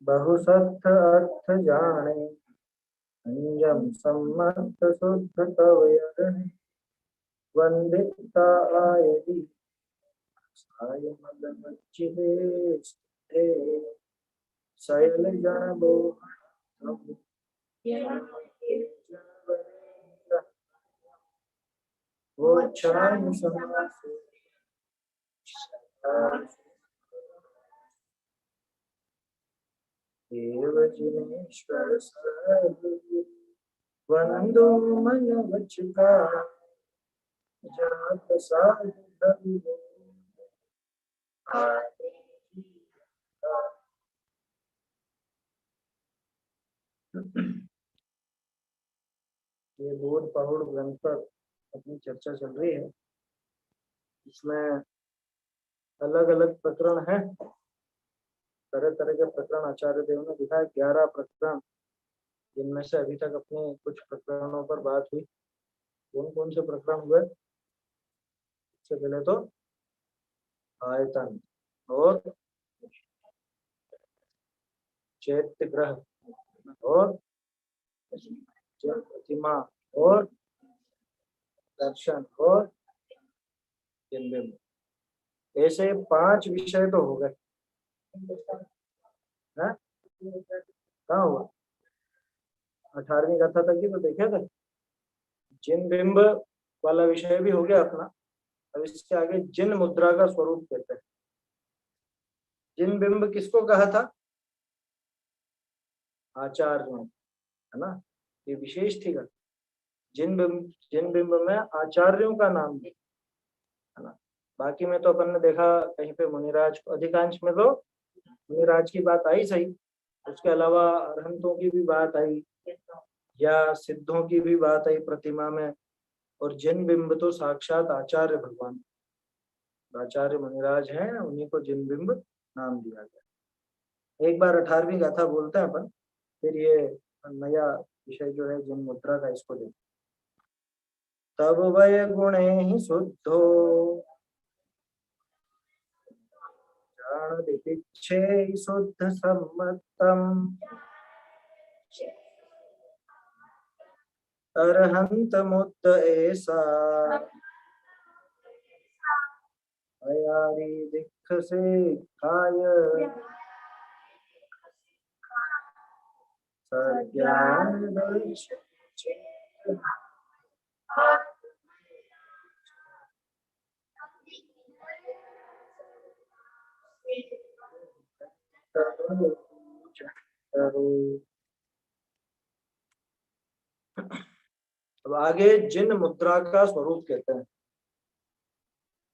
बहुसत्थ अर्थ जाने, संयम सम्मत शुद्ध तवयरणे, वंदिता आयति सायमलमच्चिदे स्थिते, शैल जन बोहम वोच्छान समासु देव जिनेश्वर सर्व वंदो मन वचका जात साधु ये बोध पहुड़ ग्रंथ पर अपनी चर्चा चल रही है। इसमें अलग अलग प्रकरण हैं, तरह तरह के प्रकरण आचार्य देव ने दिखाया। 11 प्रकरण, जिनमें से अभी तक अपने कुछ प्रकरणों पर बात हुई। कौन कौन से प्रकरण हुए? सबसे पहले तो आयतन और चैत्य ग्रह और प्रतिमा और दर्शन और बिंब, ऐसे 5 विषय तो हो गए। कहाँ हुआ? 18वीं कथा तक ही तो देखे थे। जिन बिंब वाला विषय भी हो गया अपना। अब इसके आगे जिन मुद्रा का स्वरूप कहते हैं। जिन बिंब किसको कहा था? आचार्यों, है ना, ये विशेष थी। जिन बिंब में आचार्यों का नाम है ना। बाकी में तो अपन ने देखा कहीं पे मुनिराज, अधिकांश में तो मुनिराज की बात आई सही, उसके अलावा अरहंतों की भी बात आई या सिद्धों की भी बात आई प्रतिमा में। और जिन बिंब तो साक्षात आचार्य भगवान, आचार्य मुनिराज हैं, उन्हीं को जिन बिंब नाम दिया गया। एक बार 18वीं गाथा बोलते हैं अपन, फिर ये नया विषय जो है जिन मुद्रा का, इसको देखते। तब वय गुणे ही शुद्धो जान शुद्ध सम्मतम, अरहंत मुद्द ऐसा अयारी दिख से खाय, सज्ञान अब आगे जिन मुद्रा का स्वरूप कहते हैं,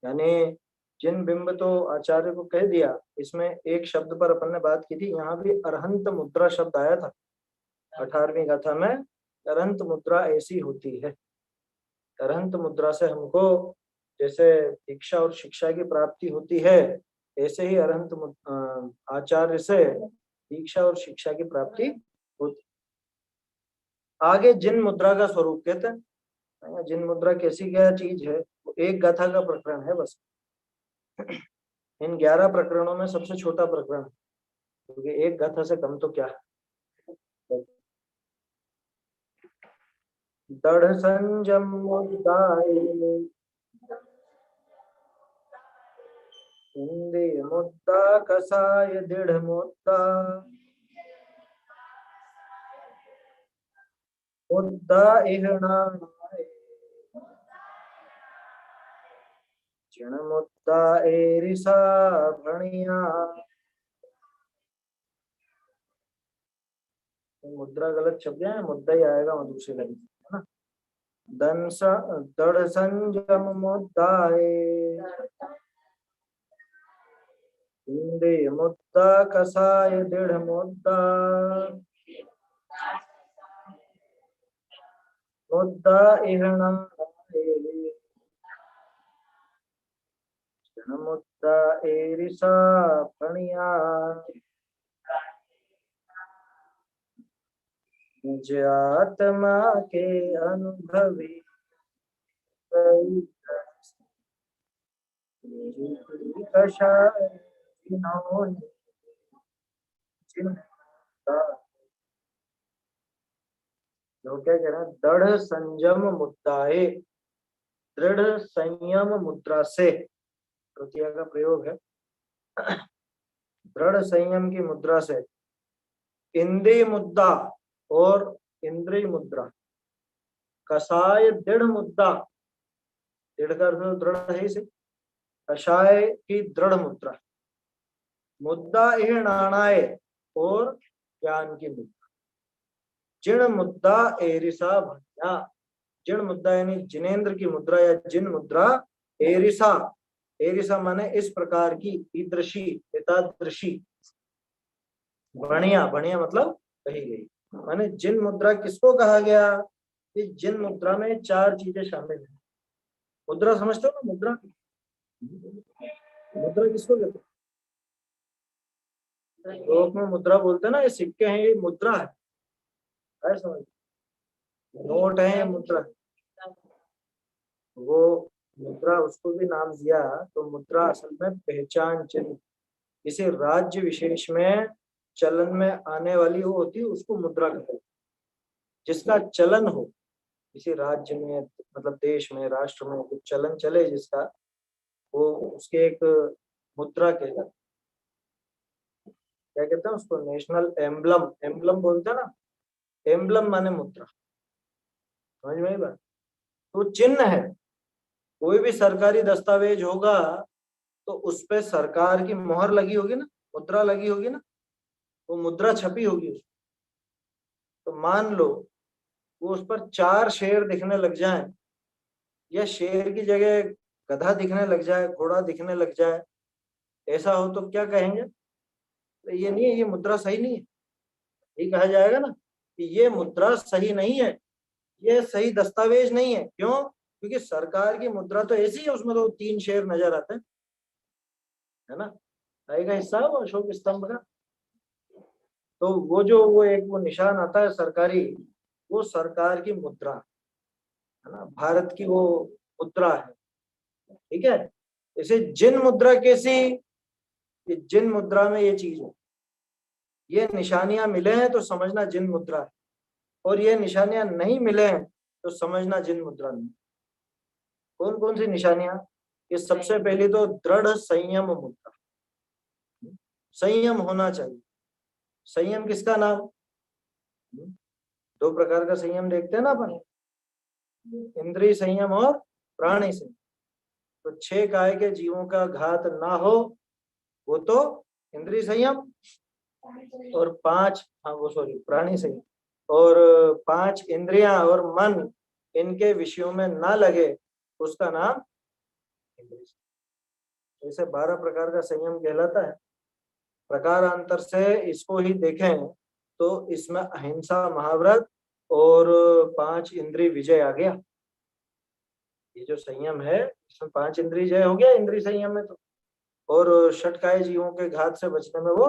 यानी जिन बिंब तो आचार्य को कह दिया। इसमें एक शब्द पर अपन ने बात की थी, यहाँ भी अरहंत मुद्रा शब्द आया था 18वीं गाथा में। अरहंत मुद्रा ऐसी होती है, अरहंत मुद्रा से हमको जैसे दीक्षा और शिक्षा की प्राप्ति होती है, ऐसे ही अरहंत आचार्य से दीक्षा और शिक्षा की प्राप्ति होती। आगे जिन मुद्रा का स्वरूप कहते हैं। जिन मुद्रा कैसी क्या चीज है, वो एक गाथा का प्रकरण है बस। इन 11 प्रकरणों में सबसे छोटा प्रकरण, क्योंकि एक गाथा से कम तो क्या है। दृढ़ संजम मुद्दाए इंद्रिय मुद्दा कसाय दृढ़ मुद्दा, मुद्दा इहणाय जिण मुद्दा एरिसा भणिया। मुद्रा गलत शब्द है, मुद्दा ही आएगा वहां दूसरे लाइन, है ना। दृढ़ संजम मुद्दाए इंद्रिय मुद्दा कसाय दृढ़ मुद्दा, मुद्दा इहणाय जिण मुद्दा एरिसा भणिया। निज आत्मा के अनुभवी कषाय जिन्होंने जिनका, जो क्या कह रहे हैं, दृढ़ संयम मुद्राए, दृढ़ संयम मुद्रा से, तृतीया का प्रयोग है, दृढ़ संयम की मुद्रा से, इंद्रिय मुद्रा और इंद्रिय मुद्रा, कषाय दृढ़ मुद्रा, दृढ़ का अर्थ दृढ़ है इसे, कषाय की दृढ़ मुद्रा, मुद्दा यह नाणाय और ज्ञान की मुद्रा, जिण मुद्दा एरिसा भया, जिण मुद्रा यानी जिनेन्द्र की मुद्रा या जिन मुद्रा, एरिसा, एरिसा माने इस प्रकार की, ईदृशी एतादृशी, बढ़िया, बढ़िया मतलब कही गई, माने जिन मुद्रा किसको कहा गया कि जिन मुद्रा में चार चीजें शामिल हैं। मुद्रा समझते हो ना, मुद्रा, मुद्रा किसको कहते हैं? लोग में मुद्रा बोलते हैं ना, ये सिक्के हैं, ये मुद्रा है समझ, नोट है, ये मुद्रा है। वो मुद्रा, उसको भी नाम दिया, तो मुद्रा असल में पहचान चिन्ह, किसी राज्य विशेष में चलन में आने वाली वो होती है, उसको मुद्रा कहते हैं। जिसका चलन हो किसी राज्य में, मतलब देश में, राष्ट्र में कुछ चलन चले जिसका, वो उसके एक मुद्रा कहलाता है। क्या कहते हैं उसको? नेशनल एम्बलम, एम्बलम बोलते हैं ना, एम्बलम माने मुद्रा, समझ में आई बात? तो चिन्ह है, कोई भी सरकारी दस्तावेज होगा तो उस पे सरकार की मोहर लगी होगी ना, मुद्रा लगी होगी ना, वो मुद्रा छपी होगी उसमें। तो मान लो वो उस पर 4 शेर दिखने लग जाए, या शेर की जगह गधा दिखने लग जाए, घोड़ा दिखने लग जाए, ऐसा हो तो क्या कहेंगे? तो ये नहीं है, ये मुद्रा सही नहीं है, ये कहा जाएगा ना कि ये मुद्रा सही नहीं है, ये सही दस्तावेज नहीं है। क्यों? क्योंकि सरकार की मुद्रा तो ऐसी है, उसमें तो 3 शेर नजर आते हैं, है ना, आएगा हिस्सा वो अशोक स्तंभ का। तो वो जो वो एक वो निशान आता है सरकारी, वो सरकार की मुद्रा है ना, भारत की वो मुद्रा है, ठीक है। इसे जिन मुद्रा कैसी, कि जिन मुद्रा में ये चीज हो, ये निशानियां मिले हैं तो समझना जिन मुद्रा है, और ये निशानियां नहीं मिले हैं तो समझना जिन मुद्रा नहीं। कौन कौन सी निशानियां? ये सबसे पहली तो दृढ़ संयम मुद्रा, संयम होना चाहिए। संयम किसका नाम? 2 प्रकार का संयम देखते हैं ना अपन, इंद्रिय संयम और प्राणी संयम। तो 6 काय के जीवों का घात ना हो, वो तो इंद्रिय संयम, और 5, हाँ वो सॉरी प्राणी संयम, और 5 इंद्रियां और मन इनके विषयों में ना लगे, उसका नाम इंद्रिय संयम। ऐसे 12 प्रकार का संयम कहलाता है। प्रकारांतर से इसको ही देखें तो इसमें अहिंसा, महाव्रत और 5 इंद्रिय विजय आ गया। ये जो संयम है इसमें 5 इंद्रिय जय हो गया इंद्रिय संयम में तो, और षटकाय जीवों के घात से बचने में वो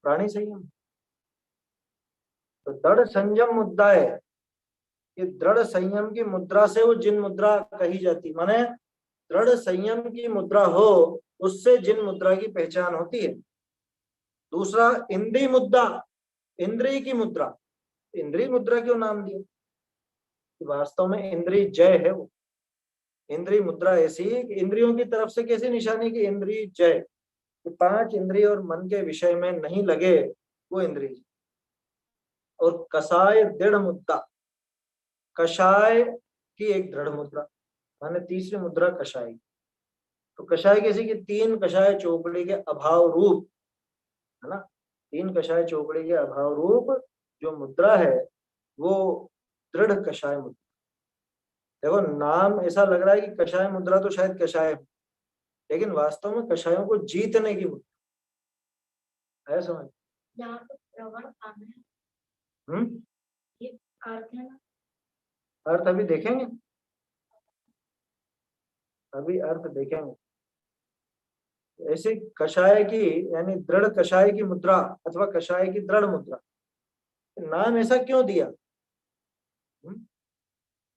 प्राणी संयम। तो दृढ़ संयम मुद्रा है, कि दृढ़ संयम की मुद्रा से वो जिन मुद्रा कही जाती, माने दृढ़ संयम की मुद्रा हो उससे जिन मुद्रा की पहचान होती है। दूसरा इंद्रिय मुद्रा, इंद्रिय की मुद्रा, इंद्रिय मुद्रा क्यों नाम दिया? वास्तव में इंद्रिय जय है वो, इंद्रिय मुद्रा ऐसी कि इंद्रियों की तरफ से कैसी निशानी की इंद्रिय जय, कि 5 इंद्रिय और मन के विषय में नहीं लगे, वो इंद्रिय। और कषाय दृढ़ मुद्रा, कषाय की एक दृढ़ मुद्रा, माने तीसरी मुद्रा कषाय। तो कषाय कैसी? कि 3 कषाय चौकड़ी के अभाव रूप, है ना, 3 कषाय चौकड़ी के अभाव रूप जो मुद्रा है वो दृढ़ कषाय मुद्रा। देखो नाम ऐसा लग रहा है कि कषाय मुद्रा तो शायद कषाय हो, लेकिन वास्तव में कषायों को जीतने की मुद्रा है, समझ? ये अर्थ है ना, अर्थ अभी देखेंगे, अभी अर्थ देखेंगे। ऐसे कषाय की यानी दृढ़ कषाय की मुद्रा अथवा कषाय की दृढ़ मुद्रा, नाम ऐसा क्यों दिया?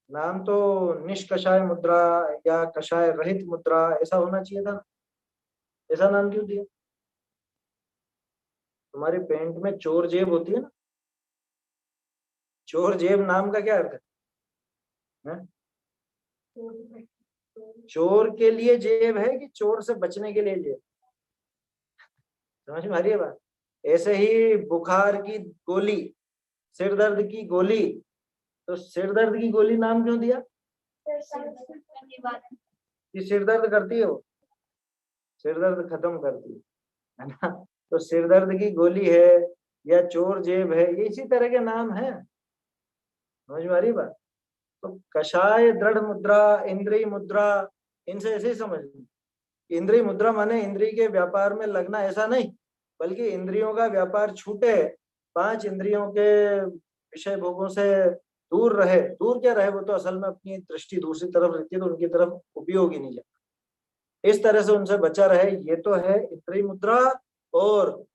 नाम तो निष्कषाय मुद्रा या कषाय रहित मुद्रा ऐसा होना चाहिए था। ऐसा नाम क्यों दिया? तुम्हारी पेंट में चोर जेब होती है ना, चोर जेब नाम का क्या अर्थ है? चोर के लिए जेब है कि चोर से बचने के लिए जेब? समझ में आ रही है बात? ऐसे ही बुखार की गोली, सिर दर्द की गोली, तो सिर दर्द की गोली नाम क्यों दिया? कि सिर दर्द करती है वो, सिर दर्द खत्म करती है ना? तो सिर दर्द की गोली है या चोर जेब है, ये इसी तरह के नाम है। समझ में आ रही बात? तो कषाय, दृढ़ मुद्रा, इंद्रिय मुद्रा, इनसे ऐसे ही समझ लो। इंद्रिय मुद्रा माने इंद्रिय के व्यापार में लगना ऐसा नहीं, बल्कि इंद्रियों का व्यापार छूटे, पांच इंद्रियों के विषय भोगों से दूर रहे। दूर क्या रहे, वो तो असल में अपनी दृष्टि दूसरी तरफ रहती है तो उनकी तरफ उपयोग ही नहीं जाता, इस तरह से उनसे बचा रहे। ये तो है इंद्रिय मुद्रा। और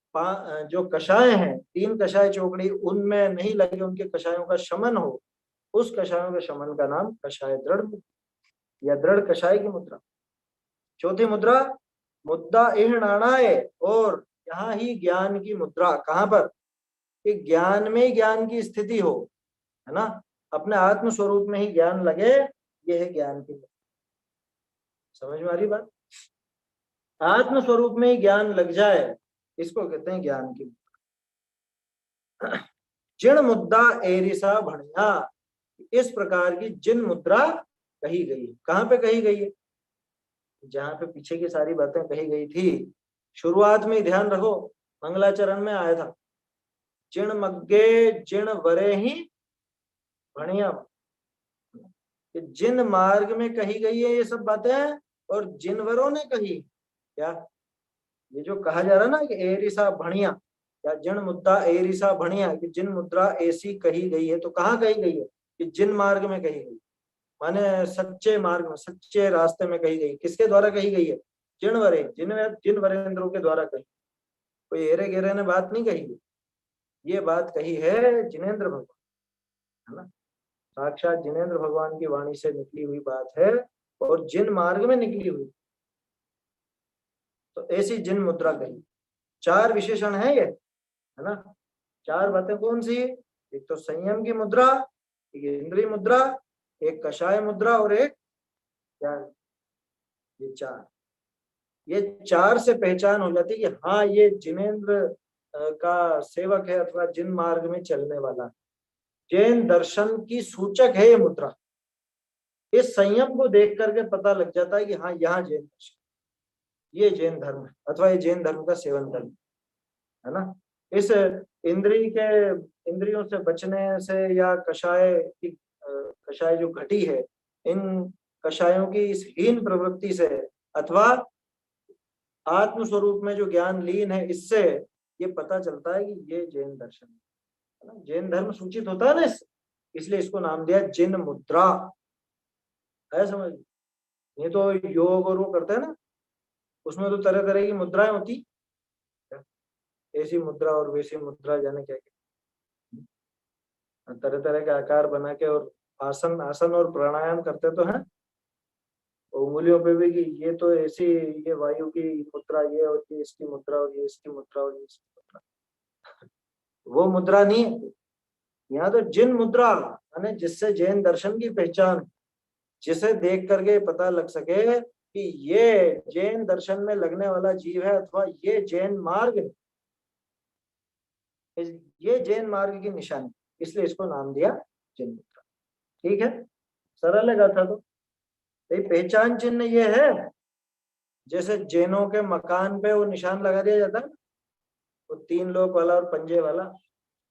जो कषाय हैं, तीन कषाय चौकड़ी, उनमें नहीं लगे, उनके कषायों का शमन हो, उस कषायों के शमन का नाम कषाय दृढ़ मुद्रा या दृढ़ कषाय की मुद्रा। चौथी मुद्रा मुद्दा इहणाणाय, और यहाँ ही ज्ञान की मुद्रा। कहाँ पर? कि ज्ञान में ज्ञान की स्थिति हो, है ना, अपने आत्म स्वरूप में ही ज्ञान लगे, ये है ज्ञान की मुद्रा। समझ में आ रही बात? आत्म स्वरूप में ही ज्ञान लग जाए, इसको कहते हैं ज्ञान की मुद्रा। जिन मुद्दा एरिसा भणिया, इस प्रकार की जिन मुद्रा कही गई है। कहाँ पे कही गई है? जहाँ पे पीछे की सारी बातें कही गई थी, शुरुआत में ध्यान रखो, मंगलाचरण में आया था, जिण मग्गे जिण वरे ही भणिया। जिन मार्ग में कही गई है ये सब बातें, और जिनवरों ने कही क्या? ये जो कहा जा रहा है ना कि एरिसा भणिया या जिन मुद्दा एरिसा भणिया, कि जिन मुद्रा ऐसी कही गई है, तो कहाँ कही गई है? कि जिन मार्ग में कही गई, माने सच्चे मार्ग में, सच्चे रास्ते में कही गई। किसके द्वारा कही गई है? जिन वरे, जिन वरेंद्रों के द्वारा कही, कोई हेरे गेरे ने बात नहीं कही है। ये बात कही है जिनेन्द्र भगवान, है ना, साक्षात जिनेन्द्र भगवान की वाणी से निकली हुई बात है, और जिन मार्ग में निकली हुई, तो ऐसी जिन मुद्रा कही। चार विशेषण है ये, है ना। चार बातें कौन सी? एक तो संयम की मुद्रा, एक इंद्रिय मुद्रा, एक कषाय मुद्रा, और एक क्या? ये चार, ये चार से पहचान हो जाती है कि हाँ ये जिनेन्द्र का सेवक है अथवा जिन मार्ग में चलने वाला, जैन दर्शन की सूचक है ये मुद्रा। इस संयम को देख करके पता लग जाता है कि हाँ यहाँ जैन दर्शन, ये जैन धर्म है, अथवा ये जैन धर्म का सेवन करना, है ना। इस इंद्रियों से बचने से, या कषाय की कषाय जो घटी है, इन कषायों की इस हीन प्रवृत्ति से, अथवा आत्म स्वरूप में जो ज्ञान लीन है, इससे ये पता चलता है कि ये जैन दर्शन है ना, जैन धर्म सूचित होता है ना इससे, इसलिए इसको नाम दिया जिन मुद्रा है। समझ? ये तो योग और वो करते हैं ना, उसमें तो तरह तरह की मुद्राएं होती, ऐसी मुद्रा और वैसी मुद्रा, जाने क्या क्या तरह तरह के आकार बना के, और आसन आसन और प्राणायाम करते तो हैं, उंगलियों पे भी कि ये तो ऐसी, ये वायु की मुद्रा, ये और ये इसकी मुद्रा, और ये इसकी मुद्रा, और ये इसकी मुद्रा। वो मुद्रा नहीं है यहाँ तो, जिन मुद्रा माने जिससे जैन दर्शन की पहचान, जिसे देख करके पता लग सके कि ये जैन दर्शन में लगने वाला जीव है, अथवा ये जैन मार्ग है, ये जैन मार्ग की निशानी, इसलिए इसको नाम दिया जैन मुद्रा। ठीक है, सरल है गाथा तो। भाई पहचान चिन्ह ये है, जैसे जैनों के मकान पे वो निशान लगा दिया जाता है, वो तीन लोग वाला और पंजे वाला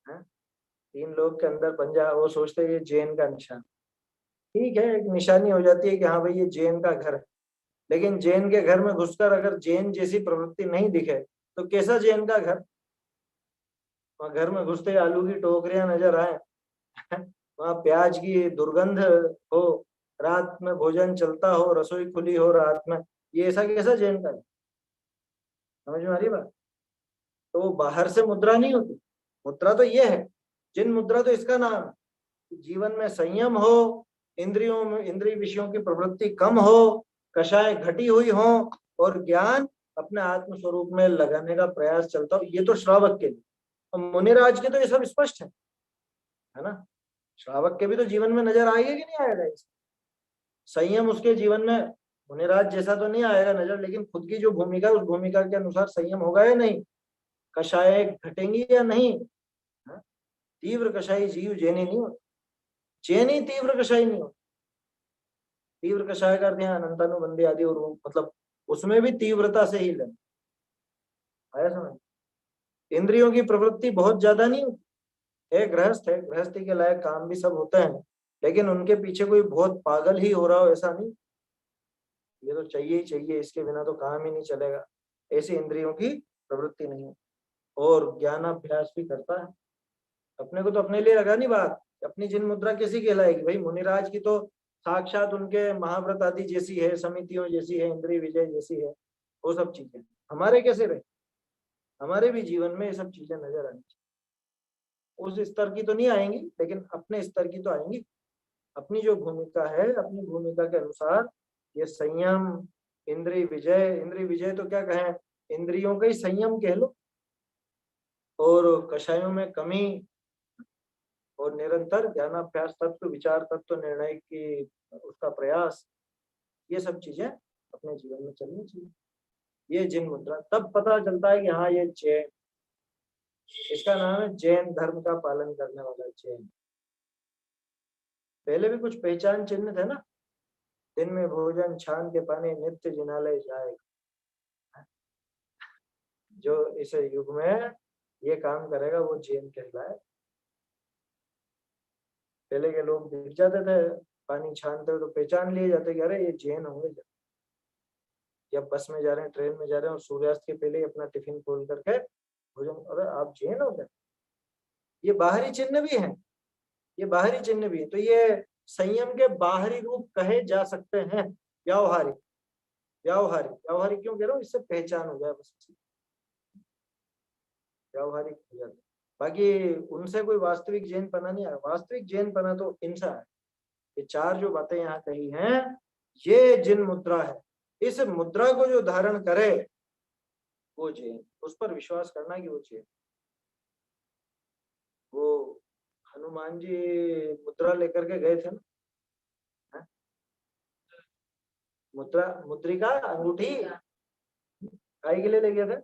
है, तीन लोग के अंदर पंजा, वो सोचते हैं ये जैन का निशान। ठीक है, एक निशानी हो जाती है कि हाँ भाई ये जैन का घर है। लेकिन जैन के घर में घुसकर अगर जैन जैसी प्रवृत्ति नहीं दिखे, तो कैसा जैन का घर? वहां घर में घुसते ही आलू की टोकरियां नजर आए, वहां प्याज की दुर्गंध हो, रात में भोजन चलता हो, रसोई खुली हो रात में, ये ऐसा कैसा जैन का है? समझ में आ रही बात? तो वो बाहर से मुद्रा नहीं होती, मुद्रा तो ये है, जिन मुद्रा तो इसका नाम है। जीवन में संयम हो, इंद्रियों में इंद्रिय विषयों की प्रवृत्ति कम हो, कषाय घटी हुई हो और ज्ञान अपने आत्म स्वरूप में लगाने का प्रयास चलता हो, ये तो श्रावक के लिए। और मुनिराज के तो ये सब स्पष्ट है ना। श्रावक के भी तो जीवन में नजर आएगा कि नहीं आएगा इसे? संयम उसके जीवन में मुनिराज जैसा तो नहीं आएगा नजर, लेकिन खुद की जो भूमिका है उस भूमिका के अनुसार संयम होगा या नहीं, कषाय घटेंगी या नहीं। तीव्र कषाई जीव जेनी नहीं हो, जेनी तीव्र कषाई नहीं हो। तीव्र कषाय का अर्थ है अनंतानुबंधी आदि, और मतलब उसमें भी तीव्रता से ही लेना आया समझ। इंद्रियों की प्रवृत्ति बहुत ज्यादा नहीं होती है, गृहस्थ है, गृहस्थी के लायक काम भी सब होते हैं, लेकिन उनके पीछे कोई बहुत पागल ही हो रहा हो ऐसा नहीं, ये तो चाहिए ही चाहिए, इसके बिना तो काम ही नहीं चलेगा, ऐसी इंद्रियों की प्रवृत्ति नहीं है। और ज्ञानाभ्यास भी करता है। अपने को तो अपने लिए लगा नहीं बात, अपनी जिन मुद्रा कैसी कहलाएगी भाई, मुनिराज की तो साक्षात उनके महाव्रत आदि जैसी है, समितियों जैसी है, इंद्रिय विजय जैसी है, वो सब चीजें हमारे कैसे रहे, हमारे भी जीवन में ये सब चीजें नजर आनी चाहिए। उस स्तर की तो नहीं आएंगी, लेकिन अपने स्तर की तो आएंगी। अपनी जो भूमिका है, अपनी भूमिका के अनुसार ये संयम, इंद्रिय विजय, इंद्रिय विजय तो क्या कहें, इंद्रियों का ही संयम कह लो, और कषायों में कमी, और निरंतर ज्ञानाभ्यास तत्व, विचार तत्व, निर्णय की उसका प्रयास, ये सब चीजें अपने जीवन में चलनी चाहिए। ये जिन मुद्रा, तब पता चलता है कि हाँ ये जैन, इसका नाम है जैन धर्म का पालन करने वाला जैन। पहले भी कुछ पहचान चिन्ह थे ना, दिन में भोजन, छान के पानी, नित्य जिनालय जाएगा। जो इस युग में ये काम करेगा वो जैन कहलाए। पहले के लोग दिख जाते थे पानी छानते हुए तो पहचान लिए जाते कि अरे ये जैन होंगे। या बस में जा रहे हैं, ट्रेन में जा रहे हैं और सूर्यास्त के पहले ही अपना टिफिन खोल करके भोजन, अरे आप जैन हो गए। ये बाहरी चिन्ह भी है, ये बाहरी चिन्ह भी है, तो ये संयम के बाहरी रूप कहे जा सकते हैं। व्यावहारिक, व्यावहारिक, व्यावहारिक क्यों कह रहा हूँ, इससे पहचान हो जाए बस, व्यावहारिक हो जाता। बाकी उनसे कोई वास्तविक जैन पना नहीं आया। वास्तविक जैन पना तो इनसा है। ये चार जो बातें यहाँ कही हैं, ये जिन मुद्रा है, इस मुद्रा को जो धारण करे वो जैन, उस पर विश्वास करना कि वो जैन। वो हनुमान जी मुद्रा लेकर के गए थे ना, मुद्रा, मुद्रिका, अंगूठी काहे के लिए ले गए थे,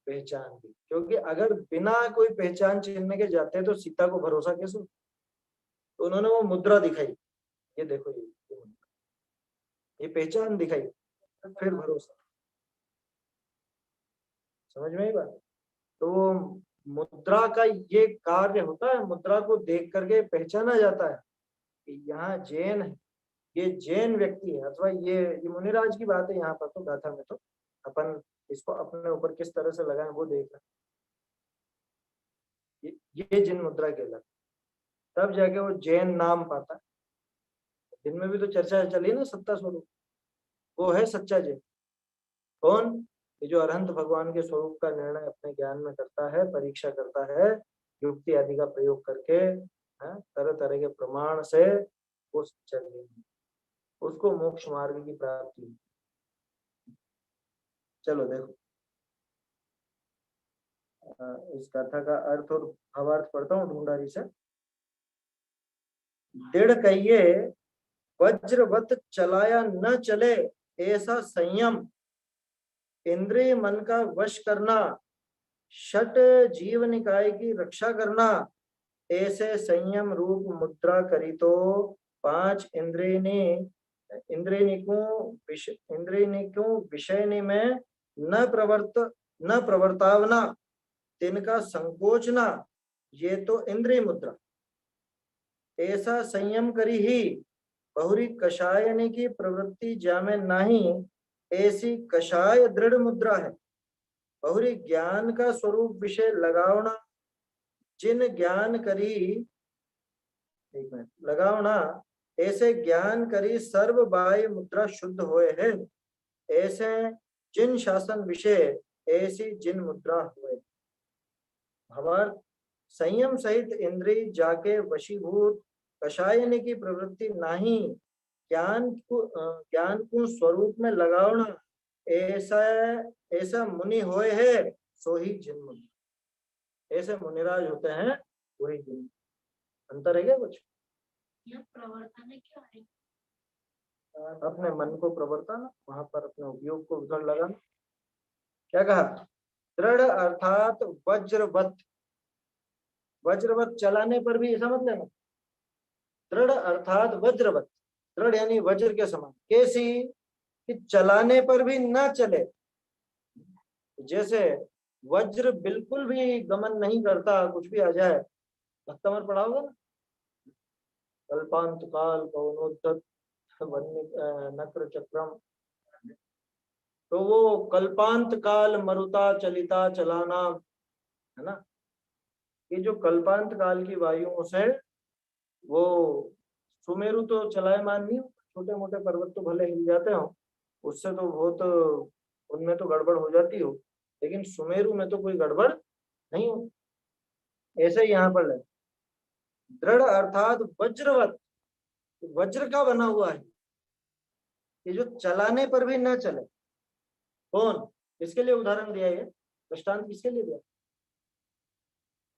पहचान की। क्योंकि अगर बिना कोई पहचान चिन्ह के जाते तो सीता को भरोसा कैसे, तो उन्होंने वो मुद्रा दिखाई, ये देखो ये पहचान दिखाई, फिर भरोसा। समझ में ही बात। तो मुद्रा का ये कार्य होता है, मुद्रा को देख करके पहचाना जाता है कि यहाँ जैन है, ये जैन व्यक्ति है, अथवा ये मुनिराज की बात है यहाँ पर तो गाथा में, तो अपन इसको अपने ऊपर किस तरह से लगाएं वो देख रहे। ये जिन मुद्रा के लग, तब जाके वो जैन नाम पाता है। दिन में भी तो चर्चा चली ना सत्ता स्वरूप, वो है सच्चा जैन। कौन, ये जो अरहंत भगवान के स्वरूप का निर्णय अपने ज्ञान में करता है, परीक्षा करता है, युक्ति आदि का प्रयोग करके, तरह तरह के प्रमाण से वो सच्चा जैन, उसको मोक्ष मार्ग की प्राप्ति। चलो देखो, इस कथा का अर्थ और भावार्थ पढ़ता हूँ ढूंढारी से। दृढ़ कहिए वज्रवत चलाया न चले ऐसा संयम, इंद्रिय मन का वश करना, षट जीव निकाय की रक्षा करना, ऐसे संयम रूप मुद्रा करी तो पांच इंद्रियनिकों विषय में न प्रवर्तावना, तिनका संकोचना, ये तो इंद्रिय मुद्रा। ऐसा संयम करी ही बहुरी कषायनी की प्रवृत्ति जामे नहीं, ऐसी कषाय दृढ़ मुद्रा है। बहुरी ज्ञान का स्वरूप विषय लगावना, जिन ज्ञान करी, एक मिनट, लगावना ऐसे ज्ञान करी सर्व बाह्य मुद्रा शुद्ध होए है। ऐसे जिन शासन विषय ऐसी जिन मुद्रा हुए। भावार्थ, संयम सहित इंद्रिय जाके वशीभूत कषायन की प्रवृत्ति नाही, ज्ञान को स्वरूप में लगावना, ऐसा ऐसा मुनि होए है सो ही जिन मुनि। ऐसे मुनिराज होते हैं वही जिन। अंतर है क्या कुछ? प्रवर्तन क्या है? अपने मन को प्रवर्तन, वहां पर अपने उपयोग को उधर लगाना। क्या कहा? दृढ़ अर्थात वज्रवत। वज्रवत चलाने पर भी ऐसा मत लेना। दृढ़ अर्थात वज्रवत, दृढ़ यानी वज्र के समान। कैसी? कि चलाने पर भी ना चले। जैसे वज्र बिल्कुल भी गमन नहीं करता, कुछ भी आ जाए। भक्तमर पढ़ा होगा ना, कल्पांत काल पवनोद्धत नक्र चक्रम। तो वो कल्पांत काल मरुता चलिता चलाना, है ना। ये जो कल्पांत काल की वायुओं से वो सुमेरु तो चलायमान नहीं, छोटे मोटे पर्वत तो भले हिल जाते हो, उससे तो बहुत उनमें तो गड़बड़ हो जाती हो, लेकिन सुमेरु में तो कोई गड़बड़ नहीं हो। ऐसे ही यहाँ पर ले, दृढ़ अर्थात वज्रवत, वज्र का बना हुआ है, ये जो चलाने पर भी ना चले। कौन? किसके लिए उदाहरण दिया? ये दृष्टांत किसके लिए दिया?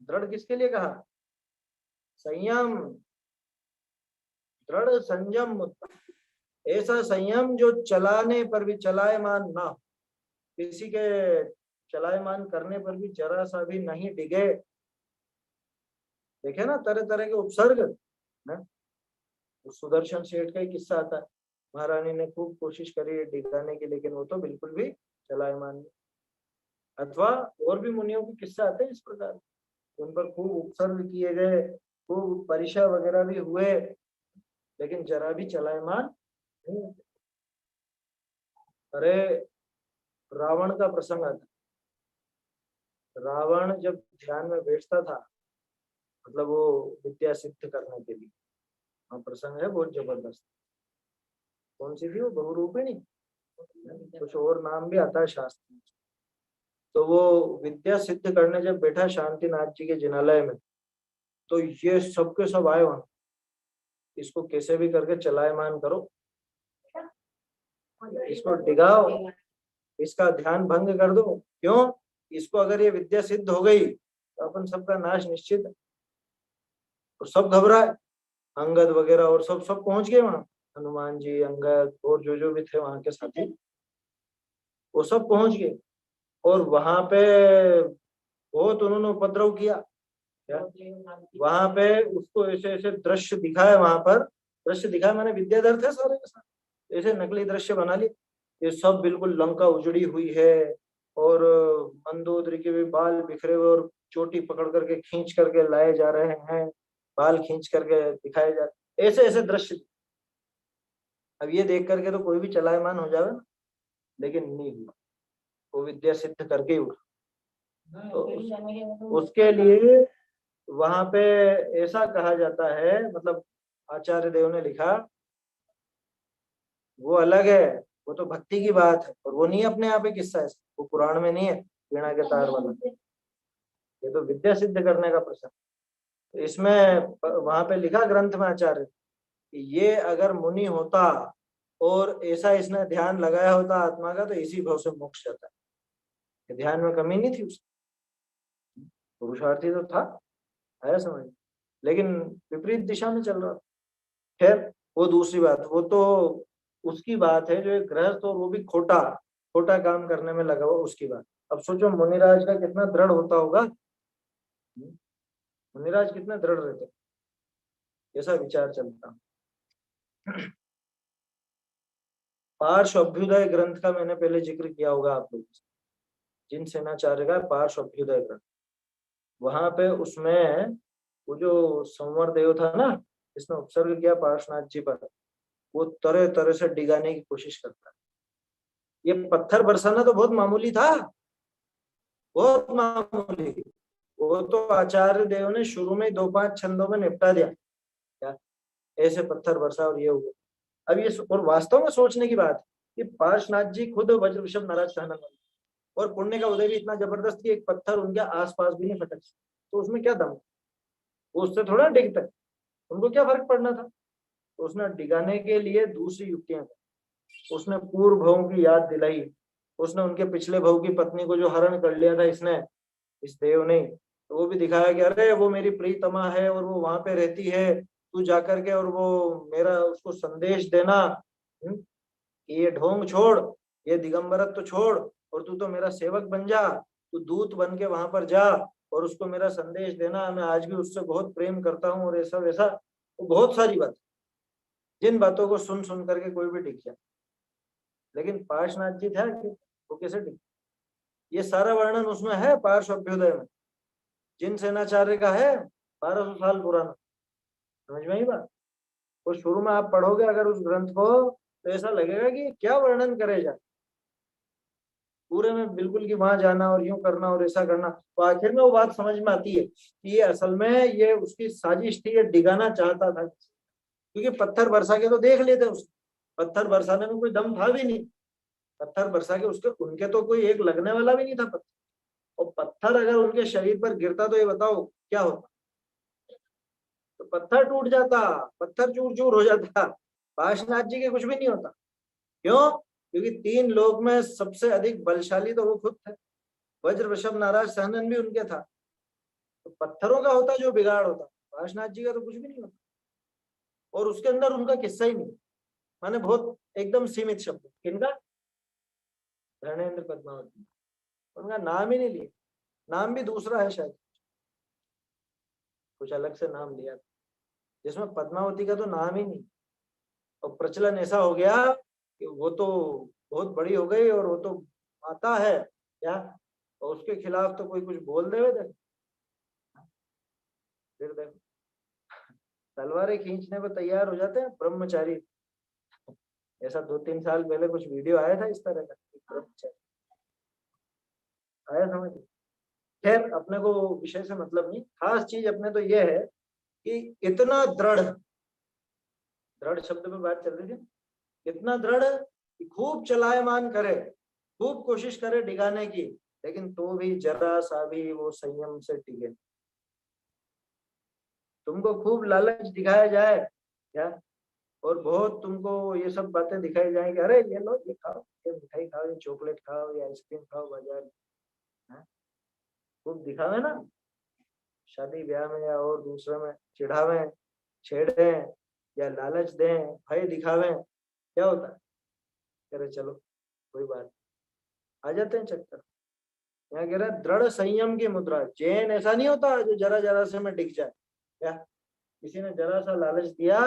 दृढ़ किसके लिए कहा? संयम, दृढ़ संयम। ऐसा संयम जो चलाने पर भी चलायमान ना हो, किसी के चलायमान करने पर भी जरा सा भी नहीं डिगे। देखे ना तरह तरह के उपसर्ग है। सुदर्शन सेठ का ही किस्सा आता है, महारानी ने खूब कोशिश करी डिगाने की, लेकिन वो तो बिल्कुल भी चलायमान नहीं। अथवा और भी मुनियों के किस्सा आते हैं इस प्रकार, उन पर खूब उपसर्ग किए गए, खूब परीक्षा वगैरह भी हुए, लेकिन जरा भी चलायमान नहीं। अरे रावण का प्रसंग आता, रावण जब ध्यान में बैठता था, मतलब वो विद्या सिद्ध करने के लिए, हाँ प्रसंग है बहुत जबरदस्त। कौन सी थी वो? बहुरूपिणी, कुछ और नाम भी आता है शास्त्र में। तो वो विद्या सिद्ध करने जब बैठा शांतिनाथ जी के जिनालय में, तो ये सबके सब आए वहां, इसको कैसे भी करके चलायमान करो, इसको डिगाओ, इसका ध्यान भंग कर दो। क्यों? इसको अगर ये विद्या सिद्ध हो गई तो अपन सबका नाश निश्चित है। तो सब घबराए, अंगद वगैरह और सब सब पहुंच गए वहां, हनुमान जी, अंगद और जो भी थे वहां के साथी, वो सब पहुंच गए। और वहां पे बहुत उन्होंने उपद्रव किया। क्या? वहां पे उसको ऐसे ऐसे दृश्य दिखाए, वहां पर दृश्य दिखाए, मैंने विद्याधर थे सारे के साथ, ऐसे नकली दृश्य बना लिए। ये सब बिल्कुल लंका उजड़ी हुई है, और मंदोदरी के भी बाल बिखरे हुए और चोटी पकड़ करके खींच करके लाए जा रहे हैं, बाल खींच करके दिखाए जा रहे, ऐसे ऐसे दृश्य। अब ये देख करके तो कोई भी चलायमान हो जावे ना, लेकिन नहीं हुआ, वो विद्या सिद्ध करके ही उठा। तो उसके लिए वहां पे ऐसा कहा जाता है, मतलब आचार्य देव ने लिखा, वो अलग है, वो तो भक्ति की बात है, और वो नहीं अपने आप ही किस्सा है, वो पुराण में नहीं है वीणा के तार वाला, ये तो विद्या सिद्ध करने का प्रसंग। तो इसमें वहां पे लिखा ग्रंथ में आचार्य कि ये अगर मुनि होता और ऐसा इसने ध्यान लगाया होता आत्मा का, तो इसी भाव से मोक्ष जाता है। ध्यान में कमी नहीं थी उसकी, पुरुषार्थी तो था, आया समझ, लेकिन विपरीत दिशा में चल रहा था। खैर वो दूसरी बात, वो तो उसकी बात है, जो एक गृहस्थ और वो भी खोटा खोटा काम करने में लगा हुआ, उसकी बात। अब सोचो मुनिराज का कितना दृढ़ होता होगा, मुनिराज कितना दृढ़ रहते, ऐसा विचार चलता। पार्श्व अभ्युदय ग्रंथ का मैंने पहले जिक्र किया होगा आप लोगों से, जिन सेनाचार्य का पार्श्व अभ्युदय ग्रंथ, वहां पे उसमें वो जो संवर देव था ना, इसने उपसर्ग किया पार्श्वनाथ जी पर, वो तरह तरह से डिगाने की कोशिश करता है। ये पत्थर बरसाना तो बहुत मामूली था, बहुत मामूली। वो तो आचार्य देव ने शुरू में 2-5 छंदों में निपटा दिया, क्या ऐसे पत्थर बरसा और ये हो गया। अब ये और वास्तव में सोचने की बात है कि पार्श्वनाथ जी खुद वज्र वृषभ नाराज कहना वाले, और पुण्य का उदय भी इतना जबरदस्त कि एक पत्थर उनके आसपास भी नहीं फटक, तो उसमें क्या दम, वो उससे थोड़ा डिगता है। उनको क्या फर्क पड़ना था। तो उसने डिगाने के लिए दूसरी युक्तियां की। उसने पूर्व भावों की याद दिलाई, उसने उनके पिछले भाव की पत्नी को जो हरण कर लिया था इसने, इस देव ने, तो वो भी दिखाया कि अरे वो मेरी प्रीतमा है और वो वहां पे रहती है, तू जाकर के और वो मेरा उसको संदेश देना, कि ये ढोंग छोड़, ये दिगंबरत तो छोड़, और तू तो मेरा सेवक बन जा, तू दूत बन के वहां पर जा और उसको मेरा संदेश देना, मैं आज भी उससे बहुत प्रेम करता हूँ और ऐसा वैसा। तो बहुत सारी बात, जिन बातों को सुन सुन करके कोई भी टिक जाए। लेकिन पार्श्वनाथ जी था कि वो कैसे टिक, ये सारा वर्णन उसमें है पार्श अभ्युदय में, जिन सेनाचार्य का है 1200 साल पुराना। समझ में ही बात। वो शुरू में आप पढ़ोगे अगर उस ग्रंथ को, तो ऐसा लगेगा कि क्या वर्णन करे जाए, पूरे में बिल्कुल कि वहां जाना और यूं करना और ऐसा करना। तो आखिर में वो बात समझ में आती है कि ये असल में ये उसकी साजिश थी, ये डिगाना चाहता था, क्योंकि पत्थर बरसा के तो देख लेते उसको, पत्थर बरसाने में कोई दम था भी नहीं, पत्थर बरसा के उसके उनके तो कोई एक लगने वाला भी नहीं था पत्थर, और पत्थर अगर उनके शरीर पर गिरता तो ये बताओ क्या होता, तो पत्थर टूट जाता, पत्थर चूर चूर हो जाता। पार्श्वनाथ जी के कुछ भी नहीं होता। क्यों? क्योंकि 3 लोक में सबसे अधिक बलशाली तो वो खुद थे, वज्र वृषभ नाराज सहनन भी उनके था। तो पत्थरों का होता जो बिगाड़ होता, पार्श्वनाथ जी का तो कुछ भी नहीं होता। और उसके अंदर उनका किस्सा ही नहीं, माने बहुत एकदम सीमित शब्द। किनका? धर्मेंद्र पद्मावती, उनका नाम ही नहीं लिया, नाम भी दूसरा है शायद, कुछ अलग से नाम लिया जिसमें पद्मावती का तो नाम ही नहीं। और प्रचलन ऐसा हो गया कि वो तो बहुत बड़ी हो गई और वो तो माता है क्या, और उसके खिलाफ तो कोई कुछ बोल दे, फिर देखो तलवारें खींचने को तैयार हो जाते हैं ब्रह्मचारी। ऐसा 2-3 साल पहले कुछ वीडियो आया था इस तरह का, ब्रह्मचारी आया समझ। खैर अपने को विषय से मतलब नहीं, खास चीज अपने तो ये है कि इतना दृढ़, दृढ़ शब्द पे बात चल रही थी, इतना दृढ़ कि खूब चलायमान करे, खूब कोशिश करे डिगाने की, लेकिन तो भी जरा सा भी वो संयम से टिके। तुमको खूब लालच दिखाया जाए क्या, और बहुत तुमको ये सब बातें दिखाई जाए कि अरे ये लो, ये खाओ, ये मिठाई खाओ, ये चॉकलेट खाओ, ये आइसक्रीम खाओ बाजार में, खूब दिखावे ना, शादी ब्याह में या और दूसरे में चिढ़ावे, छेड़े या लालच दें, भय दिखावे, क्या होता है? अरे चलो कोई बात, आ जाते हैं चक्कर। यहाँ कह रहा है दृढ़ संयम की मुद्रा। चैन ऐसा नहीं होता जो जरा जरा से में टिक जाए, क्या किसी ने जरा सा लालच दिया,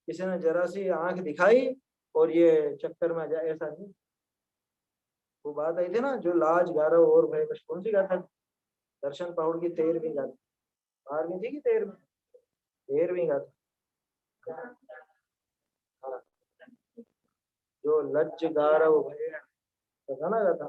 किसी ने जरा सी आंख दिखाई और ये चक्कर में आ जाए, ऐसा नहीं। वो बात आई थी ना, जो लाज गारव और भय, कौन सी गाथा? दर्शन पहाड़ की 13वीं गाथा, 12वीं थी कि 13वीं गाथा। हाँ, जो लज्ज गारव भय, था ना गाथा।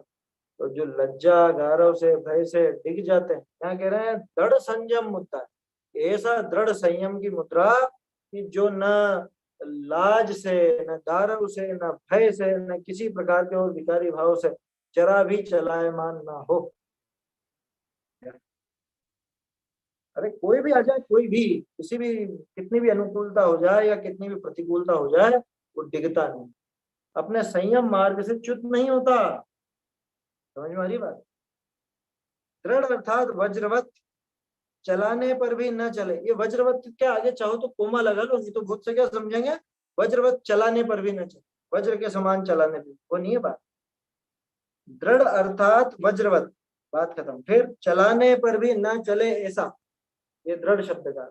तो जो लज्जा गारव से भय से डिग जाते हैं, क्या कह रहे हैं? दृढ़ संयम मुद्रा है, ऐसा दृढ़ संयम की मुद्रा कि जो न लाज से, न गारव से, न भय से, न किसी प्रकार के और विकारी भाव से जरा भी चलायमान ना हो। अरे कोई भी आ जाए, कोई भी, किसी भी, कितनी भी अनुकूलता हो जाए या कितनी भी प्रतिकूलता हो जाए, वो डिगता नहीं, अपने संयम मार्ग से च्युत नहीं होता। समझ में आ रही बात? दृढ़ अर्थात वज्रवत, चलाने पर भी न चले। ये वज्रवत क्या, आगे चाहो तो कोमा लगा लो, नहीं तो बहुत से क्या समझेंगे वज्रवत चलाने पर भी न चले, वज्र के समान चलाने पर, वो नहीं है बात। दृढ़ अर्थात वज्रवत, बात खत्म। फिर चलाने पर भी न चले ऐसा, ये दृढ़ शब्द का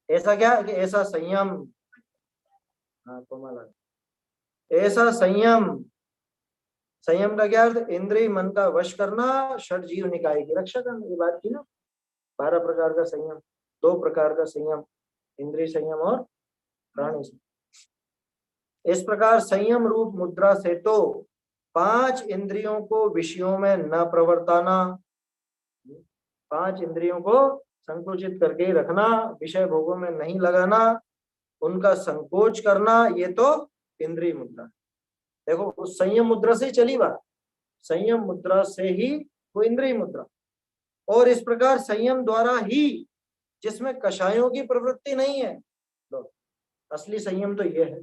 ऐसा क्या कि ऐसा संयम, हाँ कोमा लगा, ऐसा संयम। संयम का क्या अर्थ? इंद्रिय मन का वश करना, षड जीव निकाय की रक्षा करना, ये बात थी ना। 12 प्रकार का संयम, 2 प्रकार का संयम, इंद्रिय संयम और प्राणी संयम। इस प्रकार संयम रूप मुद्रा से तो 5 इंद्रियों को विषयों में न प्रवर्ताना, 5 इंद्रियों को संकुचित करके रखना, विषय भोगों में नहीं लगाना, उनका संकोच करना, ये तो इंद्रिय मुद्रा। देखो उस संयम मुद्रा से ही चली बात, संयम मुद्रा से ही वो इंद्रिय मुद्रा। और इस प्रकार संयम द्वारा ही जिसमें कषायों की प्रवृत्ति नहीं है। लो, असली संयम तो ये है।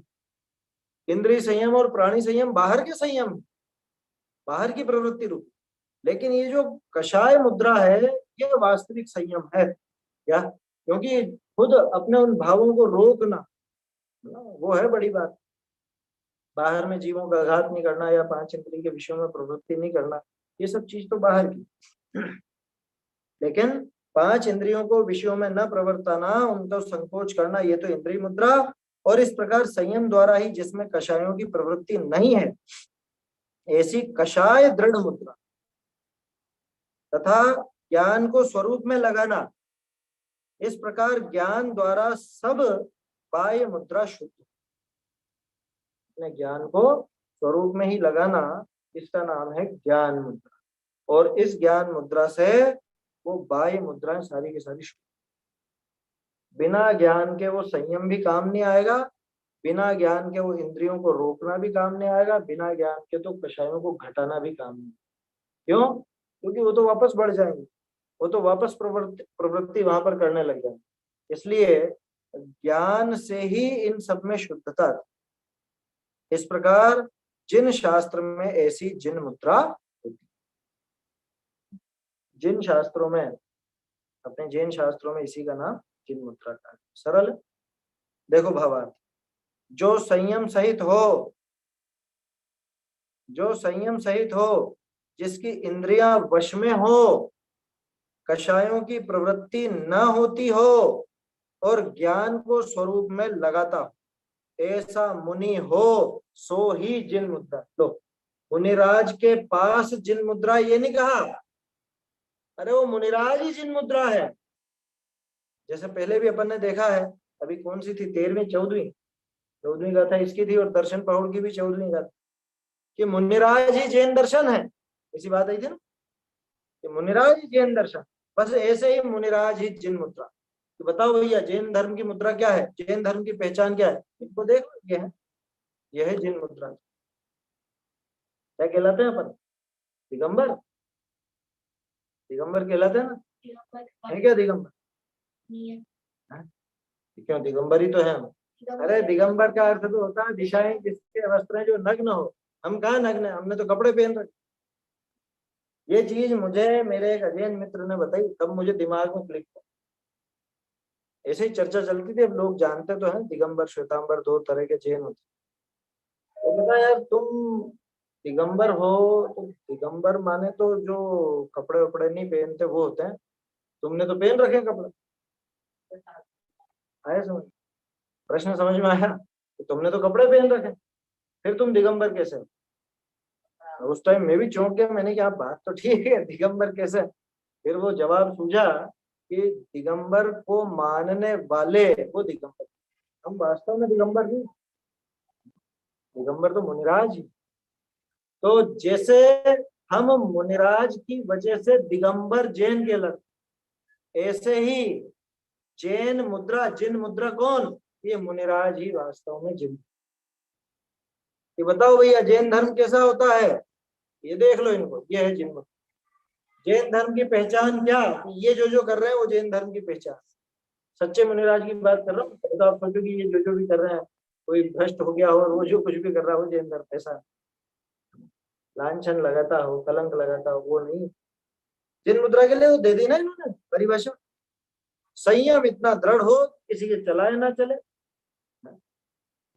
इंद्रिय संयम और प्राणी संयम बाहर के संयम, बाहर की प्रवृत्ति रूप, लेकिन ये जो कषाय मुद्रा है ये वास्तविक संयम है। क्या? क्योंकि खुद अपने उन भावों को रोकना वो है बड़ी बात। बाहर में जीवों का आघात नहीं करना या पांच इंद्रिय के विषयों में प्रवृत्ति नहीं करना, ये सब चीज तो बाहर की, लेकिन पांच इंद्रियों को विषयों में न प्रवर्ताना, उनको संकोच करना, ये तो इंद्रिय मुद्रा। और इस प्रकार संयम द्वारा ही जिसमें कषायों की प्रवृत्ति नहीं है, ऐसी कषाय दृढ़ मुद्रा तथा ज्ञान को स्वरूप में लगाना, इस प्रकार ज्ञान द्वारा सब बाह्य मुद्रा शुद्ध। अपने ज्ञान को स्वरूप में ही लगाना, इसका नाम है ज्ञान मुद्रा। और इस ज्ञान मुद्रा से वो बाह्य मुद्राएं सारी की सारी शुद्ध। बिना ज्ञान के वो संयम भी काम नहीं आएगा, बिना ज्ञान के वो इंद्रियों को रोकना भी काम नहीं आएगा, बिना ज्ञान के तो कषायों को घटाना भी काम नहीं। क्यों? क्योंकि वो तो वापस बढ़ जाएंगे, वो तो वापस प्रवृत्ति वहां पर करने लग जाएंगे। इसलिए ज्ञान से ही इन सब में शुद्धता। इस प्रकार जिन शास्त्र में ऐसी जिन मुद्रा होती, जिन शास्त्रों में, अपने जैन शास्त्रों में इसी का नाम जिन मुद्रा का। सरल देखो भावार्थ, जो संयम सहित हो, जो संयम सहित हो, जिसकी इंद्रियां वश में हो, कषायों की प्रवृत्ति न होती हो और ज्ञान को स्वरूप में लगाता हो, ऐसा मुनि हो सो ही जिन मुद्रा। लो, मुनिराज के पास जिन मुद्रा ये नहीं कहा, अरे वो मुनिराज ही जिन मुद्रा है। जैसे पहले भी अपन ने देखा है, अभी कौन सी थी, 13वीं 14वीं गाथा इसकी थी, और दर्शन पहाड़ की भी 14वीं गाथा, कि मुनिराज ही जैन दर्शन है। इसी बात आई थी ना कि मुनिराज ही जैन दर्शन। बस ऐसे ही मुनिराज ही जिन मुद्रा। तो बताओ भैया, जैन धर्म की मुद्रा क्या है, जैन धर्म की पहचान क्या है? इनको देखो, ये है जिन मुद्रा। क्या कहलाते हैं अपन? दिगंबर, दिगंबर कहलाते हैं ना, है क्या दिगंबर? क्यों, दिगंबर ही तो है हम। अरे दिगंबर का अर्थ तो होता है दिशाएं जिसके वस्त्र जो नग्न हो। हम कहाँ नग्न है, हमने तो कपड़े पहन रखे। ये चीज मुझे मेरे एक अजैन मित्र ने बताई, तब मुझे दिमाग में क्लिक किया। ऐसे ही चर्चा चलती थी, अब लोग जानते तो हैं दिगंबर श्वेतांबर दो तरह के जैन होते। तो बता यार, तुम दिगंबर हो तो दिगंबर माने तो जो कपड़े वपड़े नहीं पहनते वो होते हैं, तुमने तो पहन रखे कपड़े। आया समझ? प्रश्न समझ में आया? तो तुमने तो कपड़े पहन रखे, फिर तुम दिगंबर कैसे? उस टाइम मैं भी चौंक गया, मैंने कहा बात तो ठीक है, दिगंबर कैसे? फिर वो जवाब सूझा कि दिगंबर को मानने वाले वो दिगंबर, हम वास्तव में दिगंबर नहीं। दिगंबर तो मुनिराज ही। तो जैसे हम मुनिराज की वजह से दिगंबर जैन कहलाते, ऐसे ही जैन मुद्रा, जिन मुद्रा कौन? ये मुनिराज ही वास्तव में जिन। ये बताओ भैया, जैन धर्म कैसा होता है? ये देख लो इनको, ये है जिन मुद्रा। जैन धर्म की पहचान क्या? ये जो कर रहे हैं वो जैन धर्म की पहचान। सच्चे मुनिराज की बात कर रहा हूँ, तो आप सोचो कि ये जो भी कर रहे हैं कोई भ्रष्ट हो गया हो, और वो जो कुछ भी कर रहा हो जैन धर्म ऐसा लांछन लगाता हो, कलंक लगाता हो, वो नहीं। जिन मुद्रा के लिए वो दे दी ना इन्होंने परिभाषा। संयम इतना दृढ़ हो किसी के चलाए ना चले,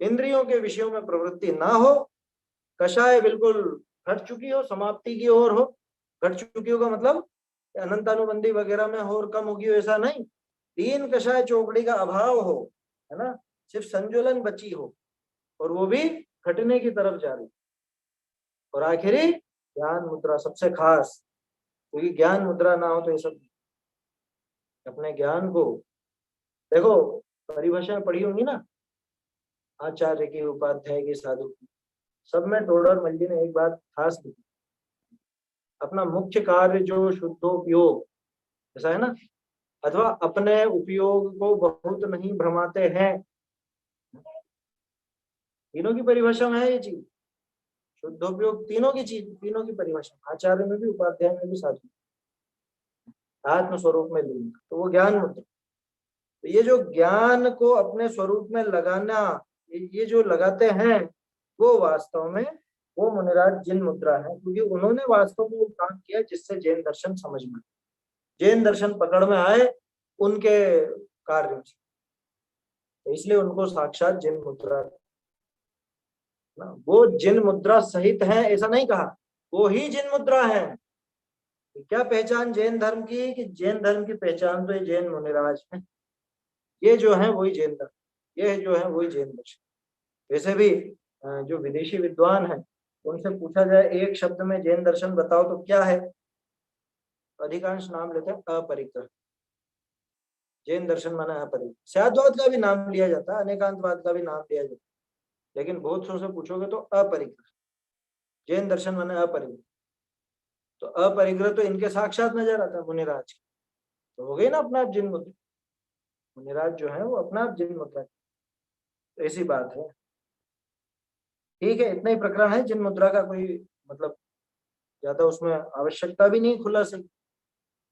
इंद्रियों के विषयों में प्रवृत्ति ना हो, कषाय बिल्कुल घट चुकी हो, समाप्ति की ओर हो। घट चुकी हो का मतलब अनंतानुबंधी वगैरह में हो और कम होगी हो, ऐसा नहीं। तीन कषाय चौकड़ी का अभाव हो, है ना, सिर्फ संजुलन बची हो, और वो भी घटने की तरफ जा रही। और आखिरी ज्ञान मुद्रा सबसे खास, क्योंकि ज्ञान मुद्रा ना हो तो ये सब। अपने ज्ञान को देखो, परिभाषा पढ़ी होंगी ना, आचार्य की, उपाध्याय की, साधु की, सब में टोडर मल जी ने एक बात खास की, अपना मुख्य कार्य जो शुद्धोपयोग ऐसा है ना, अथवा अपने उपयोग को बहुत नहीं भ्रमाते हैं, तीनों की परिभाषा में है ये चीज। शुद्धोपयोग तीनों की चीज, तीनों की परिभाषा, आचार्य में भी, उपाध्याय में भी, साधु आत्म स्वरूप में लीन, तो वो ज्ञान मुद्रा। तो ये जो ज्ञान को अपने स्वरूप में लगाना, ये जो लगाते हैं, वो वास्तव में वो मुनिराज जिन मुद्रा है, क्योंकि उन्होंने वास्तव में वो काम किया जिससे जैन दर्शन समझ में, जैन दर्शन पकड़ में आए उनके कार्यों से, तो इसलिए उनको साक्षात जिन मुद्रा ना, वो जिन मुद्रा सहित है ऐसा नहीं कहा, वो ही जिन मुद्रा है। क्या पहचान जैन धर्म की, कि जैन धर्म की पहचान तो ये जैन मुनिराज है, ये जो है वही जैन धर्म, ये जो है वही जैन दर्शन। वैसे भी जो विदेशी विद्वान है उनसे पूछा जाए एक शब्द में जैन दर्शन बताओ तो क्या है, अधिकांश नाम लेते हैं अपरिग्रह। जैन दर्शन माना अपरिग्रह। शाद्वाद का भी नाम लिया जाता है, अनेकांतवाद का भी नाम लिया जाता है, लेकिन बहुत सौ से पूछोगे तो अपरिग्रह, जैन दर्शन माना अपरिग्रह। तो अपरिग्रह तो इनके साक्षात नजर आता है मुनिराज की, तो हो गई ना अपना आप जिन मुद्रा, मुनिराज जो है वो अपना आप जिन मुद्रा, ऐसी बात है। ठीक है, इतना ही प्रकरण है जिन मुद्रा का, कोई मतलब ज्यादा उसमें आवश्यकता भी नहीं। खुला से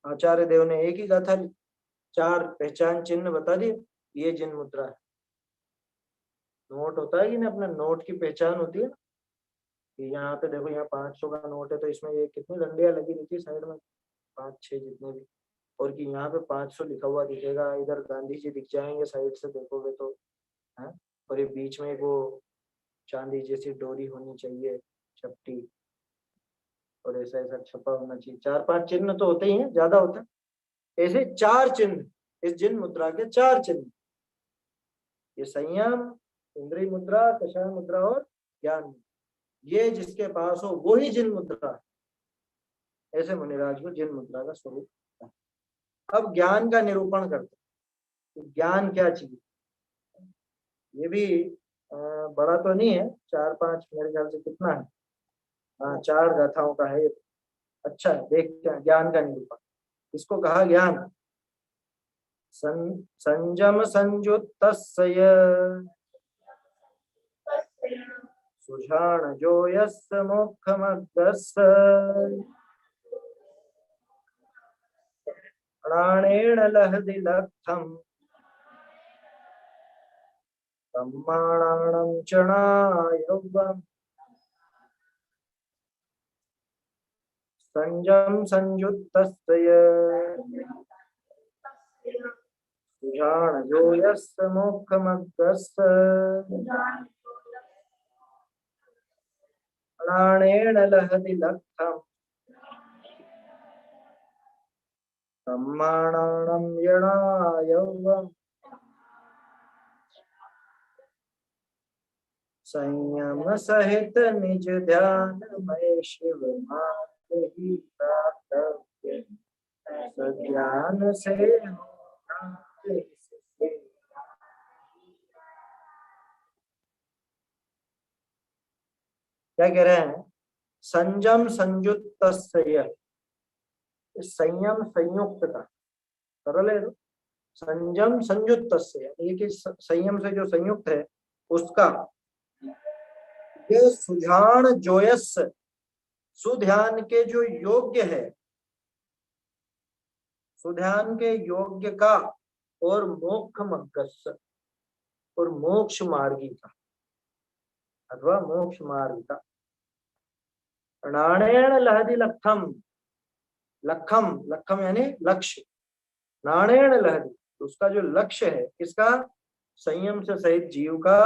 आचार्य देव ने एक ही गाथा ली, 4 पहचान चिन्ह बता दिए, ये जिन मुद्रा है। नोट होता है कि नहीं, अपने नोट की पहचान होती है कि यहाँ पे देखो, यहाँ 500 का नोट है तो इसमें ये कितनी लंडियां लगी रहती है साइड में, 5-6 जितने भी, और कि यहाँ पे 500 लिखा हुआ दिखेगा, इधर गांधी जी दिख जाएंगे साइड से देखोगे तो है, और ये बीच में वो चांदी जैसी डोरी होनी चाहिए चपटी, और ऐसा ऐसा छपा होना चाहिए। 4-5 चिन्ह तो होते ही हैं, ज्यादा होता है। ऐसे 4 चिन्ह, इस जिन मुद्रा के 4 चिन्ह, ये संयम, इंद्रिय मुद्रा, कषाय मुद्रा और ज्ञान मुद्रा, ये जिसके पास हो वो ही जिन मुद्रा है। ऐसे मुनिराज को जिन मुद्रा का स्वरूप है। अब ज्ञान का निरूपण करते हैं, तो ज्ञान क्या चीज, ये भी बड़ा तो नहीं है, 4-5 मेरे ख्याल से कितना है, 4 गाथाओं का है ये। अच्छा है, देखते हैं ज्ञान का निरूपण। इसको कहा ज्ञान। संजम संयुत्तस्य सुषाण जो यस्य मोक्षमग्गस्य प्राणेन लहति लक्ष्यम् ब्रह्माणां चणायौवम् संजम संयुत्तस्य सुषाण जो यस्य मोक्षमग्गस्य प्राणेन लहति लक्ष्यम् ब्रह्माणां यणायौवम् संयम सहित निज ध्यान मय शिव मात्र ही प्राप्तव्य सज्ञान से क्या कह रहे हैं, संयम संयुक्त, संयम संयुक्त का सरल है, संयम संयुक्त, यानी कि संयम से जो संयुक्त है उसका, ये सुध्यान जोयस, सुध्यान के जो योग्य है, सुध्यान के योग्य का, और मोक्ष मग्गस, और मोक्ष मार्गी का, अथवा मोक्ष मार्ग का। नाणेन लहदी लक्ष्यम, लक्ष्यम लक्ष्यम यानी लक्ष्य, नाणेन लहदी, तो उसका जो लक्ष्य है किसका, संयम से सहित जीव का,